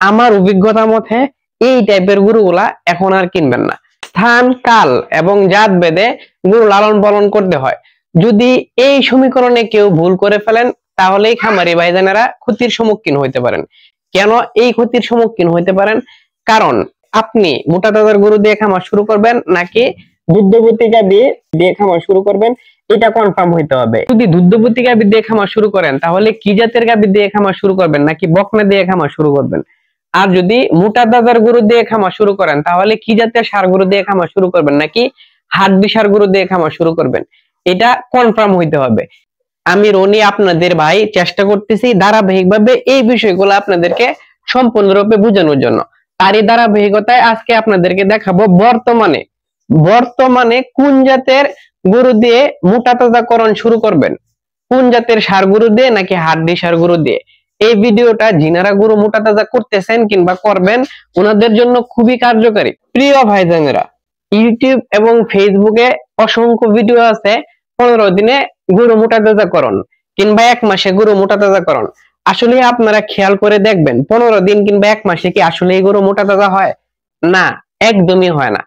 আমার অভিজ্ঞতা মতে এই টাইপের গরুগুলা এখন আর কিনবেন না। স্থান, কাল এবং জাত ভেদে গরু লালন পালন করতে হয়। যদি এই সমীকরণে কেউ ভুল করে ফেলেন তাহলেই খামারি ভাইজানেরা ক্ষতির সম্মুখীন হইতে পারেন। কেন এই ক্ষতির সম্মুখীন হইতে পারেন? কারণ আপনি মোটা তাজার গরু দিয়ে খামার শুরু করবেন নাকি দুগ্ধবতী গাভী দিয়ে খামার শুরু করবেন, এটা কনফার্ম হইতে হবে। যদি দুগ্ধবতী গাভী দিয়ে খামার শুরু করেন তাহলে কি জাতের গাভী দিয়ে খামার শুরু করবেন নাকি বকনা দিয়ে খামার শুরু করবেন। আর যদি মোটা তাজার গরু দিয়ে খামার শুরু করেন তাহলে কি জাতের ষাঁড় গরু দিয়ে খামার শুরু করবেন নাকি হাড্ডি ষাঁড় গরু দিয়ে খামার শুরু করবেন, এটা কনফার্ম হইতে হবে। আমি রনি আপনাদের ভাই চেষ্টা করতেছি ধারাবাহিকভাবে এই বিষয়গুলো আপনাদেরকে সম্পূর্ণরূপে বোঝানোর জন্য। তারই ধারাবাহিকতায় আজকে আপনাদেরকে দেখাবো বর্তমানে কোন জাতের গরু দিয়ে মোটা তাজাকরণ শুরু করবেন, কোন জাতের ষাঁড় গরু দিয়ে নাকি হাড্ডি ষাঁড় গরু দিয়ে। এই ভিডিওটা যিনারা গরু মোটা তাজা করতেছেন কিংবা করবেন ওনাদের জন্য খুবই কার্যকারী। প্রিয় ভাইজানেরা, ইউটিউব এবং ফেসবুকে অসংখ্য ভিডিও আছে 15 দিনে গরু মোটা তাজাকরণ কিংবা 1 মাসে গরু মোটা তাজাকরণ। আসলে আপনারা খেয়াল করে দেখবেন 15 দিন কিংবা 1 মাসে কি আসলে এই গরু মোটা তাজা হয়? না, একদমই হয় না।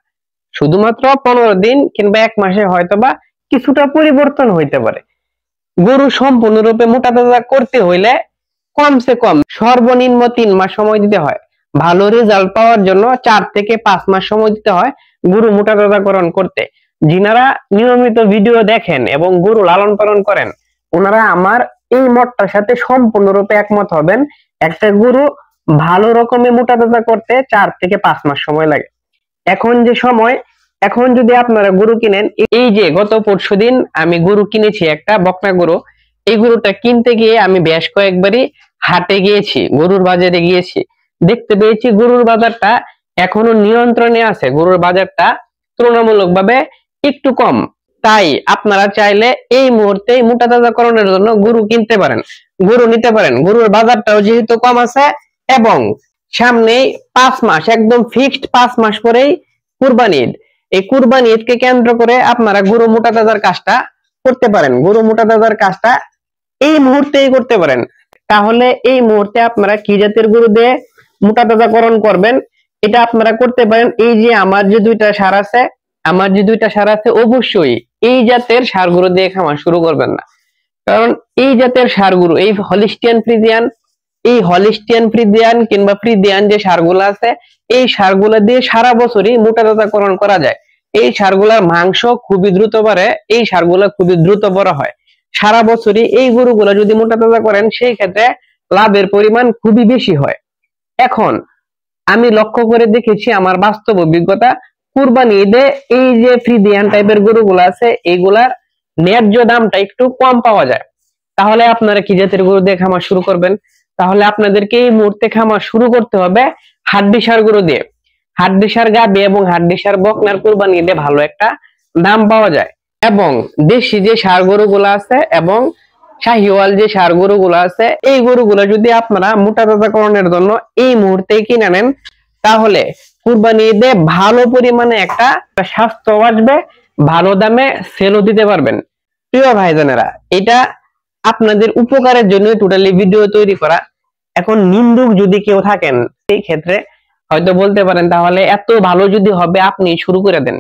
শুধুমাত্র 15 দিন কিংবা 1 মাসে হয়তোবা কিছুটা পরিবর্তন হইতে পারে। গরু সম্পূর্ণরূপে মোটা তাজা করতে হইলে কমসে কম সর্বনিম্ন 3 মাস সময় দিতে হয়। ভালো রেজাল্ট পাওয়ার জন্য 4 থেকে 5 মাস সময় দিতে হয় গরু মোটা তাজাকরণ করতে। যিনারা নিয়মিত ভিডিও দেখেন এবং গরু লালন পালন করেন ওনারা আমার এই মতটার সাথে সম্পূর্ণরূপে একমত হবেন। একটা গরু ভালো রকমে মোটা তাজা করতে 4 থেকে 5 মাস সময় লাগে। এখন যদি আপনারা গরু কিনেন, এই যে গত পরশুদিন আমি গরু কিনেছি একটা বকনা গরু। এই গরুটা কিনতে গিয়ে আমি বেশ কয়েকবারই হাটে গিয়েছি, গরুর বাজারে গিয়েছি, দেখতে পেয়েছি গরুর বাজারটা এখনো নিয়ন্ত্রণে আছে, গরুর বাজারটা তুলনামূলকভাবে একটু কম। তাই আপনারা চাইলে এই মুহূর্তে মোটা তাজাকরণের জন্য গরু কিনতে পারেন, গরু নিতে পারেন। গরুর বাজারটাও যেহেতু কম আছে এবং সামনে 5 মাস একদম ফিক্সড 5 মাস পরেই কুরবানি ঈদ। এই কুরবানি ঈদকে কেন্দ্র করে আপনারা গরু মোটা তাজার কাজটা করতে পারেন, গরু মোটা তাজার কাজটা এই মুহূর্তেই করতে পারেন। তাহলে এই মুহূর্তে আপনারা কি জাতের গরু দিয়ে মোটা তাজাকরণ করবেন এটা আপনারা করতে পারেন। এই যে আমার যে দুইটা ষাঁড় আছে অবশ্যই এই জাতের ষাঁড় গরু দিয়ে খামার শুরু করবেন না। কারণ এই জাতের ষাঁড় গরু, এই হলিস্টিয়ান ফ্রিজিয়ান কিংবা ফ্রিজিয়ান যে ষাঁড়গুলো আছে এই ষাঁড়গুলো দিয়ে সারা বছরই মোটা তাজাকরণ করা যায়। এই ষাঁড়গুলার মাংস খুবই দ্রুত বাড়ে, এই ষাঁড়গুলা খুবই দ্রুত বড় হয়। সারা বছরই এই গরুগুলো যদি মোটা তাজা করেন সেই ক্ষেত্রে লাভের পরিমাণ খুবই বেশি হয়। এখন আমি লক্ষ্য করে দেখেছি আমার বাস্তব অভিজ্ঞতা, কুরবানি ঈদে এই যে ফ্রিজিয়ান টাইপের গরুগুলো আছে এইগুলার ন্যায্য দামটা একটু কম পাওয়া যায়। তাহলে আপনারা কি জাতের গরু দিয়ে খামার শুরু করবেন? তাহলে আপনাদেরকে এই মুহূর্তে খামার শুরু করতে হবে হাড্ডি ষাঁড় গরু দিয়ে। হাড্ডি ষাঁড় গাভী এবং হাড্ডি ষাঁড় বকনার কুরবানি ঈদে ভালো একটা দাম পাওয়া যায়। এবং দেশি যে ষাঁড় গরুগুলো আছে এবং শাহিওয়াল যে ষাঁড় গরুগুলো আছে এই গরুগুলো যদি আপনারা মোটা তাজাকরণের জন্য এই মুহূর্তে কিনে নেন তাহলে কুরবানি ঈদে ভালো পরিমাণে একটা স্বাস্থ্য আসবে, ভালো দামে সেলও দিতে পারবেন। প্রিয় ভাইজানেরা, এটা আপনাদের উপকারের জন্য টোটালি ভিডিও তৈরি করা। এখন নিন্দুক যদি কেউ থাকেন সেই ক্ষেত্রে হয়তো বলতে পারেন তাহলে এত ভালো যদি হবে আপনি শুরু করে দেন।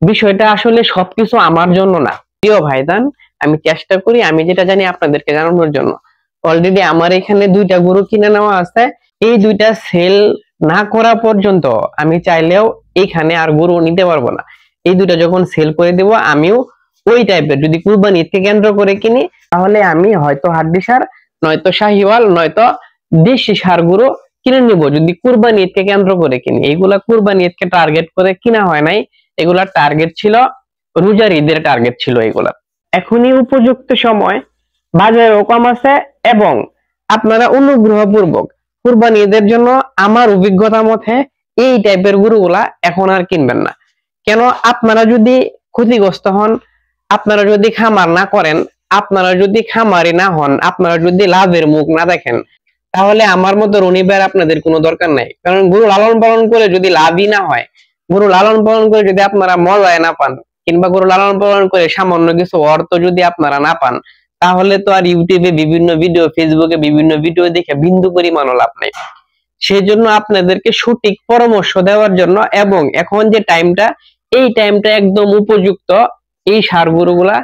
বিষয়টা আসলে সবকিছু আমার জন্য না। প্রিয় ভাইজান, আমি চেষ্টা করি আমি যেটা জানি আপনাদেরকে জানানোর জন্য। অলরেডি আমার এখানে 2টা গরু কিনে নেওয়া আছে, এই 2টা সেল না করা পর্যন্ত আমি চাইলেও এখানে আর গরু নিতে পারবো না। এই 2টা যখন সেল করে দেব আমিও ওই টাইপের যদি কুরবানি ঈদকে কেন্দ্র করে কিনি তাহলে আমি হয়তো হাড্ডি ষাঁড় নয়তো শাহিওয়াল নয়তো দেশি ষাঁড় গরু কিনে নিব যদি কুরবানি ঈদকে কেন্দ্র করে কিনি। এইগুলা কুরবানি ঈদকে টার্গেট করে কিনা হয় নাই, এগুলা টার্গেট ছিল রোজার ঈদের টার্গেট ছিল এগুলা। এখনই উপযুক্ত সময়, বাজারও কম আছে এবং আপনারা অনুগ্রহপূর্বক কুরবানি ঈদের জন্য আমার অভিজ্ঞতা মতে এই টাইপের গরুগুলা এখন আর কিনবেন না। কেন? আপনারা যদি ক্ষতিগ্রস্ত হন, আপনারা যদি খামার না করেন, আপনারা যদি খামারি না হন, আপনারা যদি লাভের মুখ না দেখেন তাহলে আমার মতো রনিবার আপনাদের কোনো দরকার নাই। কারণ গরু লালন পালন করে যদি লাভই না হয়, গরু লালন পালন করে যদি আপনারা মজায় না পান কিংবা গরু লালন পালন করে সামান্য কিছু অর্থ যদি আপনারা না পান তাহলে তো আর ইউটিউবে বিভিন্ন ভিডিও, ফেসবুকে বিভিন্ন ভিডিও দেখে বিন্দু পরিমাণও লাভ নাই। সেই জন্য আপনাদেরকে সঠিক পরামর্শ দেওয়ার জন্য এবং এখন যে টাইমটা, এই টাইমটা একদম উপযুক্ত এই সার গরুগুলা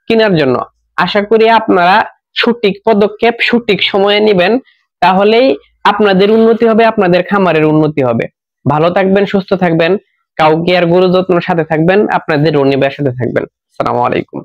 কেনার জন্য। আশা করি আপনারা সঠিক পদক্ষেপ সঠিক সময়ে নেবেন, তাহলেই আপনাদের উন্নতি হবে, আপনাদের খামারের উন্নতি হবে। ভালো থাকবেন, সুস্থ থাকবেন। কাউকে আর গরু যত্নের সাথে থাকবেন, আপনাদের রনিবের সাথে থাকবেন। আসসালামু আলাইকুম।